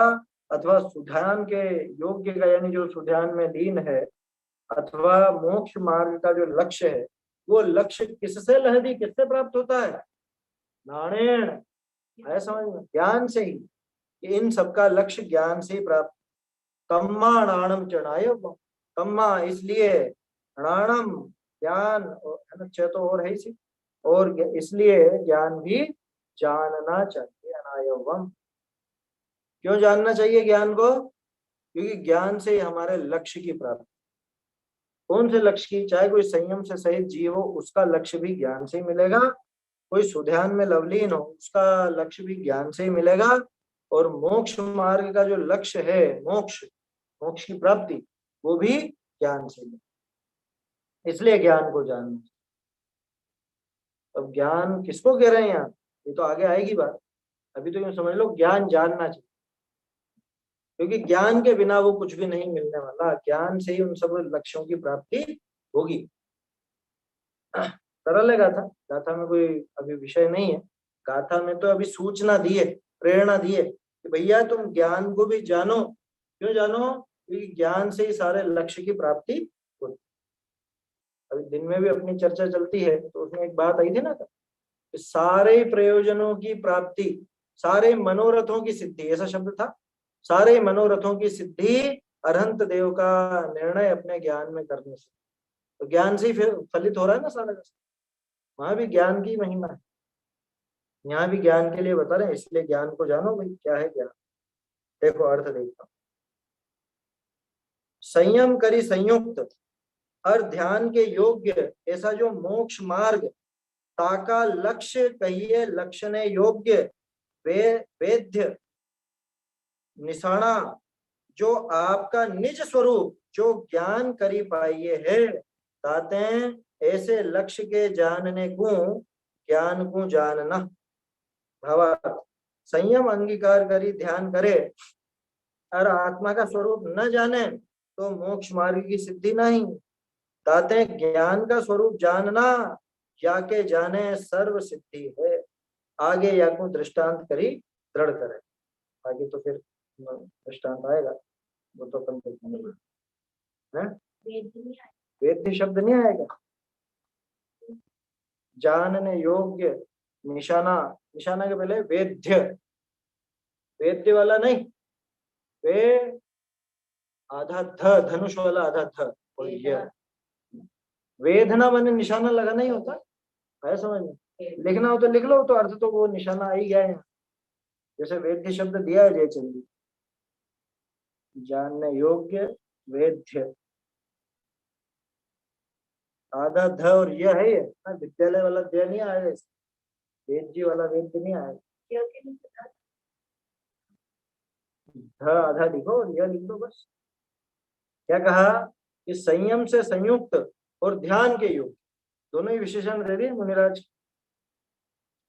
अथवा सुध्यान के योग्य का, यानी जो सुध्यान में लीन है, अथवा मोक्ष मार्ग का जो लक्ष्य है, वो लक्ष्य किससे लहदी, किससे प्राप्त होता है, नाणेन, है समझ में, ज्ञान से ही, इन सबका लक्ष्य ज्ञान से ही प्राप्त। तम्मा नाणम चढ़ाए, तम्मा इसलिए, नाणम ज्ञान, है ना, च तो और है इसी, और इसलिए ज्ञान भी जानना चाहिए, अनायवम। क्यों जानना चाहिए ज्ञान को, क्योंकि ज्ञान से ही हमारे लक्ष्य की प्राप्ति। कौन से लक्ष्य की, चाहे कोई संयम से सहित जीव हो उसका लक्ष्य भी ज्ञान से ही मिलेगा, कोई सुध्यान में लवलीन हो उसका लक्ष्य भी ज्ञान से ही मिलेगा, और मोक्ष मार्ग का जो लक्ष्य है, मोक्ष, मोक्ष की प्राप्ति, वो भी ज्ञान से मिलेगा। इसलिए ज्ञान को जानना। अब ज्ञान किसको कह रहे हैं यहाँ, ये तो आगे आएगी बात। अभी तो यूं समझ लो ज्ञान जानना चाहिए, क्योंकि ज्ञान के बिना वो कुछ भी नहीं मिलने वाला, ज्ञान से ही उन सब लक्ष्यों की प्राप्ति होगी। सरल है गाथा, गाथा में कोई अभी विषय नहीं है। गाथा में तो अभी सूचना दी है, प्रेरणा दी है कि भैया तुम ज्ञान को भी जानो। क्यों जानो? क्योंकि ज्ञान से ही सारे लक्ष्य की प्राप्ति होती। अभी दिन में भी अपनी चर्चा चलती है तो उसमें एक बात आई थी ना कि सारे प्रयोजनों की प्राप्ति, सारे मनोरथों की सिद्धि, ऐसा शब्द था, सारे मनोरथों की सिद्धि अरहंत देव का निर्णय अपने ज्ञान में करने से। तो ज्ञान से ही फिर फलित हो रहा है ना सारा का सारा। वहां भी ज्ञान की महिमा है, यहाँ भी ज्ञान के लिए बता रहे हैं, इसलिए ज्ञान को जानो भाई, क्या है ज्ञान। देखो अर्थ देखो, संयम करी संयुक्त और ध्यान के योग्य ऐसा जो मोक्ष मार्ग, ताका लक्ष्य कहिए लक्षण योग्य वेद्य निशाना, जो आपका निज स्वरूप जो ज्ञान करी पाइये है, ताते ऐसे लक्ष्य के जानने को ज्ञान को जानना। भावार्थ, संयम अंगीकार करी ध्यान करे और आत्मा का स्वरूप न जाने तो मोक्ष मार्ग की सिद्धि नहीं। ताते ज्ञान का स्वरूप जानना या के जाने सर्व सिद्धि है। आगे या को दृष्टांत करी दृढ़ करे। आगे तो फिर दृष्टांत आएगा, वो तो अपन देखेंगे। वेद्य शब्द नहीं आएगा, जानने योग्य निशाना, निशाना के पहले वेद्य, वेद्य वाला नहीं, वे आधा ध, धनुष वाला आधा ध, और यह वेदना माने निशाना लगाना ही होता है, समझ में? लिखना हो तो लिख लो, तो अर्थ तो वो निशाना आ ही गया है। जैसे वेद्य शब्द दिया है जयचंदी, जानने योग्य वेद्य, आधा ध और यह है, ये ना विद्यालय वाला द नहीं आया, वेद्य वाला वेद्य नहीं आया, ध आधा लिखो और यह लिख दो बस। क्या कहा कि संयम से संयुक्त और ध्यान के योग, दोनों ही विशेषण दे दिए मुनिराज।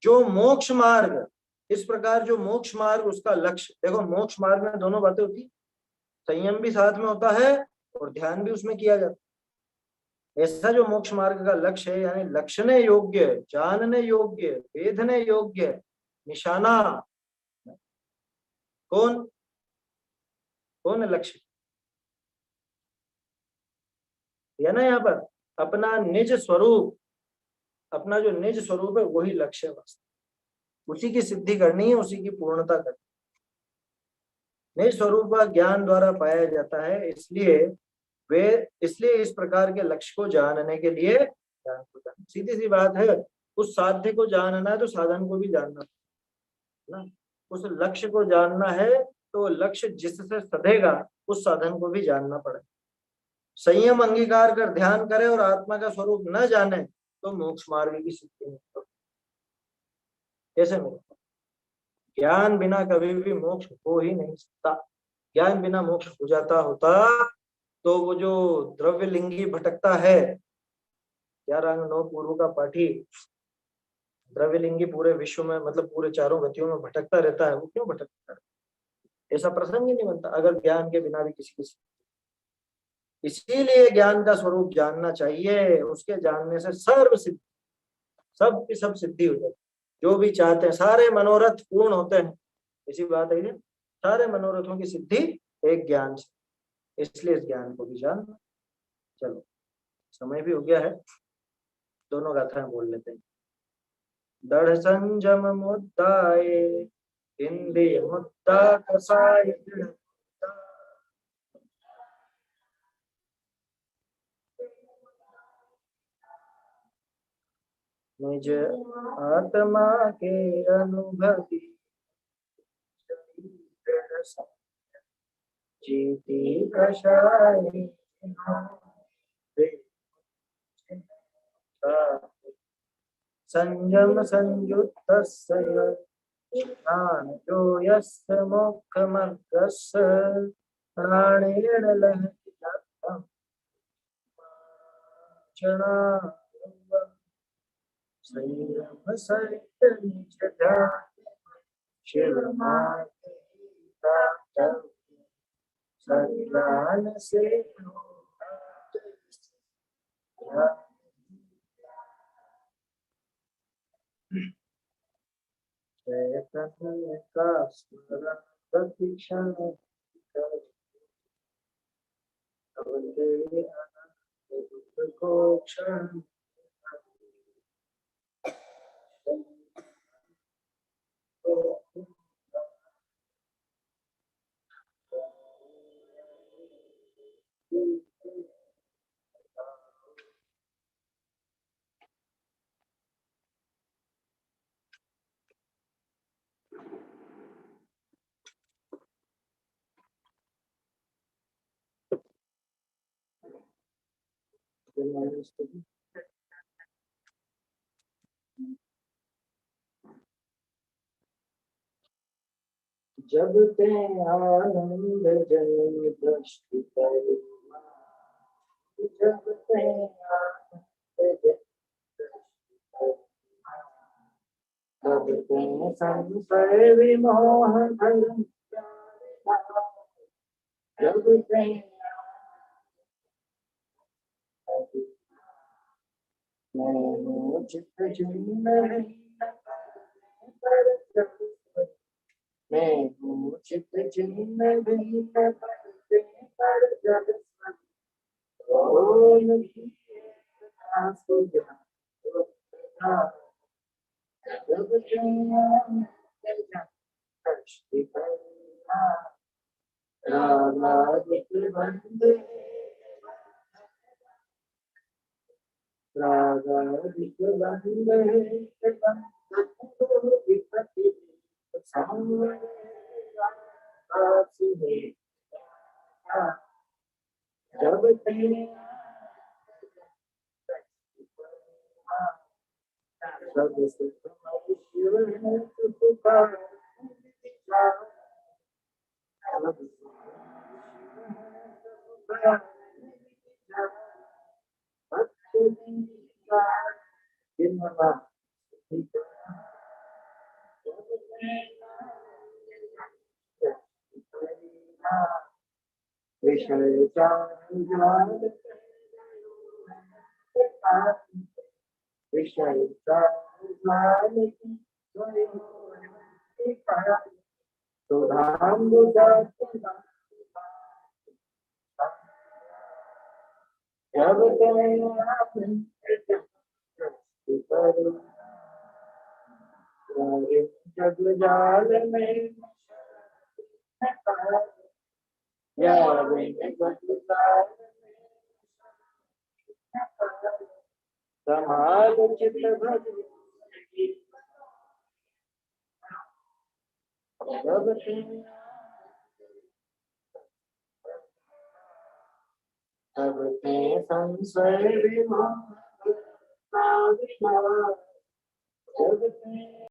जो मोक्ष मार्ग, इस प्रकार जो मोक्ष मार्ग उसका लक्ष्य, देखो मोक्ष मार्ग में दोनों बातें होती, संयम भी साथ में होता है और ध्यान भी उसमें किया जाता है। ऐसा जो मोक्ष मार्ग का लक्ष्य है, यानी लक्षणे योग्य, जानने योग्य, वेधने योग्य निशाना, कौन कौन है लक्ष्य? है ना यहाँ पर अपना निज स्वरूप, अपना जो निज स्वरूप है वही लक्ष्य है, उसी की सिद्धि करनी है, उसी की पूर्णता करनी। निज स्वरूप का ज्ञान द्वारा पाया जाता है, इसलिए इस प्रकार के लक्ष्य को जानने के लिए ज्ञान को जानना। सीधी सी बात है, उस साध्य को जानना है तो साधन को भी जानना है ना। उस लक्ष्य को जानना है तो लक्ष्य जिससे सधेगा उस साधन को भी जानना पड़ेगा। संयम अंगीकार कर ध्यान करे और आत्मा का स्वरूप न जाने तो मोक्ष मार्ग की सिद्धि नहीं होती। कैसे मिलेगा? ज्ञान बिना कभी भी मोक्ष हो ही नहीं सकता। ज्ञान बिना मोक्ष हो जाता होता तो वो जो द्रव्य लिंगी भटकता है, 11 अंग 9 पूर्व का पाठी द्रव्य लिंगी पूरे विश्व में, मतलब पूरे चारों गतियों में भटकता रहता है, वो क्यों भटकता है? ऐसा प्रसंग ही नहीं बनता अगर ज्ञान के बिना भी किसी की। इसीलिए ज्ञान का स्वरूप जानना चाहिए, उसके जानने से सर्व सिद्धि, सब की सब सिद्धि हो जाती, जो भी चाहते हैं सारे मनोरथ पूर्ण होते हैं। इसी बात है, सारे मनोरथों की सिद्धि एक ज्ञान से, इसलिए इस ज्ञान को भी जानना। चलो समय भी हो गया है, दोनों गाथाएं बोल लेते हैं। दृढ़ संजम मुद्दाए इंद्रिय मुद्दा कसाय, निज आत्मा के अनुभवी जीती कषाय, संयम संयुक्त जो यस्य मोक्षमर्गस्य प्राणेन लहति तत्त्वं संयम सहित निज ध्यान शिव माते का तब सज्ञान से चैतन्य का स्मरण प्रतिक्षण कर तेरे अनंत रूप को क्षण जब ते आनंद जन्म दृष्टि करे जब ते आनंद जन्म दृष्टि करे तब ते संशय विमोह धर्म जब ते मैं चित्त चिन्ह मैं हूँ चित्त चिन्ह भिन्न परते पर जग ओम जब तेरे सब सुख शिव है पुकार विषय विषय जब जग जाल में संभाल चित भज जब तब ते संशय विमोह जब ते